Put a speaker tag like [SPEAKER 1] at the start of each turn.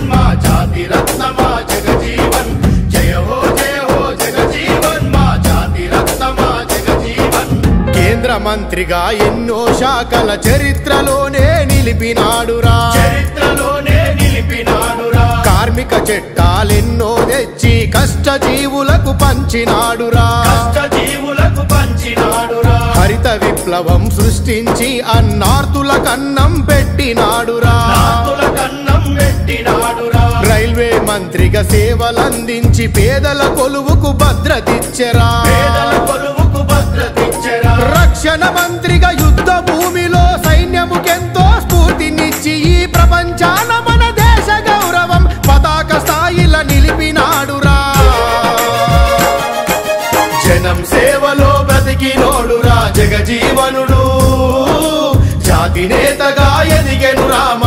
[SPEAKER 1] మా జాతి రత్నమా జగజీవన్ జయ హో జగజీవన్ మా జాతి రత్నమా జగజీవన్ కేంద్ర మంత్రిగా ఎన్నో శాఖల చరిత్రలోనే నిలిపినాడురా కార్మిక చట్టాలెన్నో తెచ్చి కష్టజీవులకు పంచినాడురా హరిత విప్లవం సృష్టించి అన్నార్తుల కన్నం పెట్టినాడురా రైల్వే మంత్రిగా సేవలందించి పేదల కొలువుకు భద్రతిచ్చెరా రక్షణ మంత్రిగా యుద్ధ భూమిలో సైన్యముకెంతో స్ఫూర్తినిచ్చి ఈ ప్రపంచాన మన దేశ గౌరవం పతాక స్థాయిల నిలిపినాడురా జనం సేవలో బ్రతికినోడురా జగజీవనుడు జాతి నేతగా ఎదిగెను రామ